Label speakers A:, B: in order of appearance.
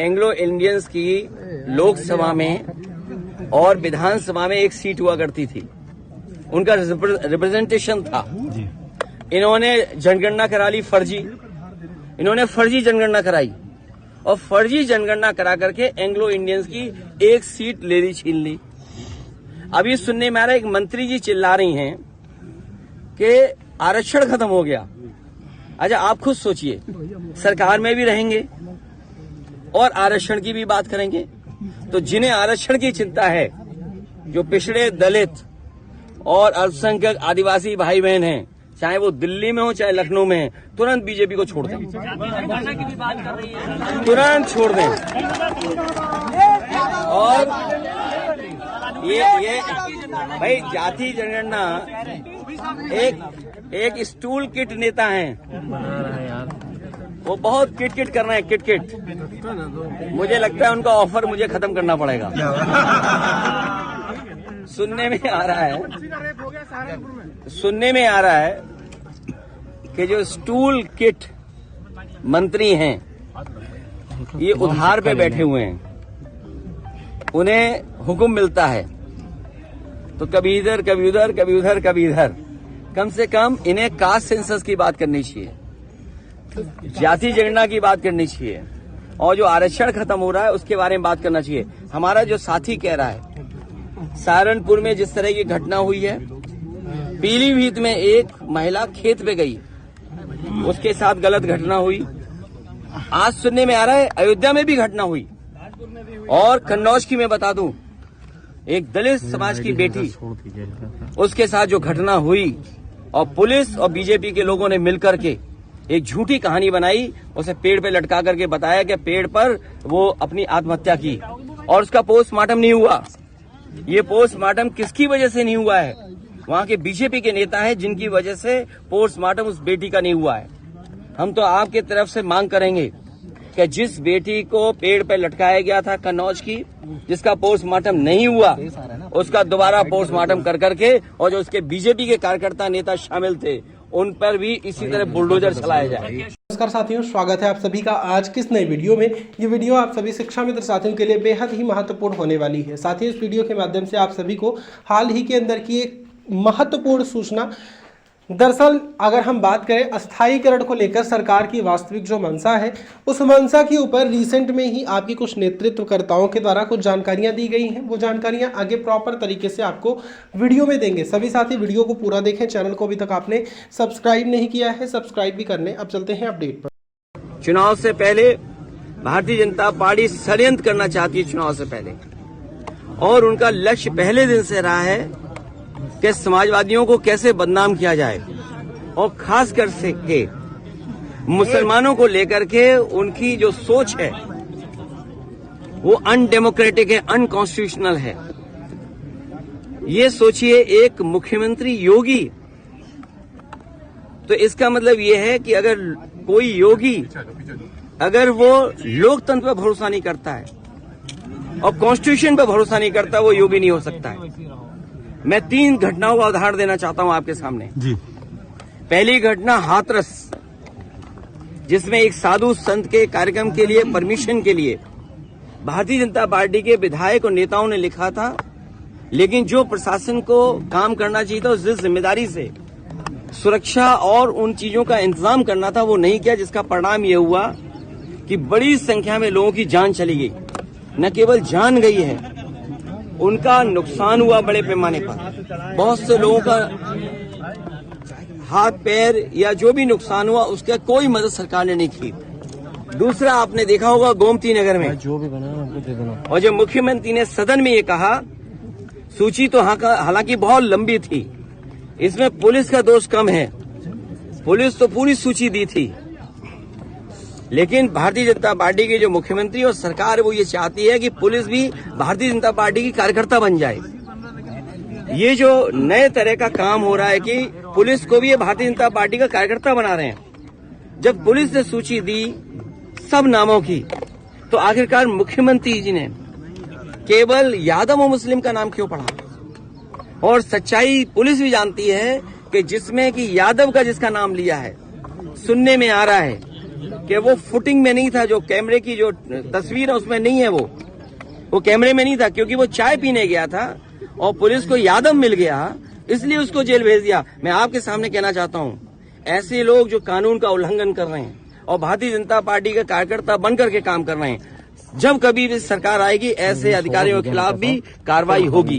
A: Anglo Indians की लोकसभा में और विधानसभा में एक सीट हुआ करती थी, उनका रिप्रेजेंटेशन था। इन्होंने जनगणना करा ली फर्जी, इन्होंने फर्जी जनगणना कराई और फर्जी जनगणना करा करके एंग्लो इंडियंस की एक सीट ले ली, छीन ली। अभी सुनने में आ रहा है एक मंत्री जी चिल्ला रही हैं कि आरक्षण खत्म हो गया। अच्छा, आप खुद सोचिए, सरकार में भी रहेंगे और आरक्षण की भी बात करेंगे, तो जिन्हें आरक्षण की चिंता है, जो पिछड़े दलित और अल्पसंख्यक आदिवासी भाई बहन हैं, चाहे वो दिल्ली में हो चाहे लखनऊ में है, तुरंत बीजेपी को छोड़ दें, तुरंत छोड़ दें। और ये भाई जाति जनगणना एक स्टूल किट नेता हैं, वो बहुत किट कर रहे हैं, किट। मुझे लगता है उनका ऑफर मुझे खत्म करना पड़ेगा। सुनने में आ रहा है कि जो स्टूल किट मंत्री हैं, ये उधार पे बैठे हुए हैं, उन्हें हुक्म मिलता है तो कभी इधर कभी उधर, कभी उधर कभी इधर। कम से कम इन्हें कास्ट सेंसस की बात करनी चाहिए, जाति जनगणना की बात करनी चाहिए, और जो आरक्षण खत्म हो रहा है उसके बारे में बात करना चाहिए। हमारा जो साथी कह रहा है, सहारनपुर में जिस तरह की घटना हुई है, पीलीभीत में एक महिला खेत पे गई, उसके साथ गलत घटना हुई। आज सुनने में आ रहा है अयोध्या में भी घटना हुई, और कन्नौज की मैं बता दूं, एक दलित समाज की बेटी, उसके साथ जो घटना हुई, और पुलिस और बीजेपी के लोगों ने मिलकर के एक झूठी कहानी बनाई, उसे पेड़ पे लटका करके बताया कि पेड़ पर वो अपनी आत्महत्या की, और उसका पोस्टमार्टम नहीं हुआ। ये पोस्टमार्टम किसकी वजह से नहीं हुआ है? वहां के बीजेपी के नेता हैं जिनकी वजह से पोस्टमार्टम उस बेटी का नहीं हुआ है। हम तो आपके तरफ से मांग करेंगे कि जिस बेटी को पेड़ पे लटकाया गया था कन्नौज की, जिसका पोस्टमार्टम नहीं हुआ, उसका दोबारा पोस्टमार्टम कर करके, और जो उसके बीजेपी के कार्यकर्ता नेता शामिल थे, उन पर भी इसी तरह बुलडोजर चलाया जाए।
B: नमस्कार साथियों, स्वागत है आप सभी का आज किस नए वीडियो में। ये वीडियो आप सभी शिक्षा मित्र साथियों के लिए बेहद ही महत्वपूर्ण होने वाली है। साथियों, इस वीडियो के माध्यम से आप सभी को हाल ही के अंदर की एक महत्वपूर्ण सूचना, दरअसल अगर हम बात करें अस्थायीकरण को लेकर सरकार की वास्तविक जो मंशा है, उस मंशा के ऊपर रिसेंट में ही आपकी कुछ नेतृत्वकर्ताओं के द्वारा कुछ जानकारियां दी गई हैं। वो जानकारियां आगे प्रॉपर तरीके से आपको वीडियो में देंगे। सभी साथी वीडियो को पूरा देखें। चैनल को अभी तक आपने सब्सक्राइब नहीं किया है, सब्सक्राइब भी कर लें। अब चलते हैं अपडेट पर।
A: चुनाव से पहले भारतीय जनता पार्टी षड्यंत्र करना चाहती है चुनाव से पहले, और उनका लक्ष्य पहले दिन से रहा है कि समाजवादियों को कैसे बदनाम किया जाए, और खास कर से के मुसलमानों को लेकर के उनकी जो सोच है वो अनडेमोक्रेटिक है, अनकॉन्स्टिट्यूशनल है। ये सोचिए, एक मुख्यमंत्री योगी, तो इसका मतलब ये है कि अगर कोई योगी, अगर वो लोकतंत्र पर भरोसा नहीं करता है और कॉन्स्टिट्यूशन पर भरोसा नहीं करता, वो योगी नहीं हो सकता है। मैं 3 घटनाओं का उदाहरण देना चाहता हूं आपके सामने जी। पहली घटना हाथरस, जिसमें एक साधु संत के कार्यक्रम के लिए, परमिशन के लिए भारतीय जनता पार्टी के विधायक और नेताओं ने लिखा था, लेकिन जो प्रशासन को काम करना चाहिए था, जिस जिम्मेदारी से सुरक्षा और उन चीजों का इंतजाम करना था, वो नहीं किया, जिसका परिणाम ये हुआ कि बड़ी संख्या में लोगों की जान चली गई। न केवल जान गई है, उनका नुकसान हुआ बड़े पैमाने पर। बहुत से लोगों का हाथ पैर या जो भी नुकसान हुआ, उसका कोई मदद सरकार ने नहीं की। दूसरा, आपने देखा होगा गोमती नगर में जो भी बना उनको दे देना, और जब मुख्यमंत्री ने सदन में ये कहा, सूची तो हालांकि बहुत लंबी थी, इसमें पुलिस का दोष कम है, पुलिस तो पूरी सूची दी थी, लेकिन भारतीय जनता पार्टी के जो मुख्यमंत्री और सरकार है, वो ये चाहती है कि पुलिस भी भारतीय जनता पार्टी की कार्यकर्ता बन जाए। ये जो नए तरह का काम हो रहा है कि पुलिस को भी ये भारतीय जनता पार्टी का कार्यकर्ता बना रहे हैं। जब पुलिस ने सूची दी सब नामों की, तो आखिरकार मुख्यमंत्री जी ने केवल यादव और मुस्लिम का नाम क्यों पढ़ा? और सच्चाई पुलिस भी जानती है कि जिसमें कि यादव का जिसका नाम लिया है, सुनने में आ रहा है कि वो फुटिंग में नहीं था, जो कैमरे की जो तस्वीर है उसमें नहीं है, वो कैमरे में नहीं था, क्योंकि वो चाय पीने गया था और पुलिस को यादव मिल गया, इसलिए उसको जेल भेज दिया। मैं आपके सामने कहना चाहता हूं, ऐसे लोग जो कानून का उल्लंघन कर रहे हैं और भारतीय जनता पार्टी के कार्यकर्ता बन करके काम कर रहे हैं, जब कभी भी सरकार आएगी ऐसे अधिकारियों के खिलाफ भी कार्रवाई होगी।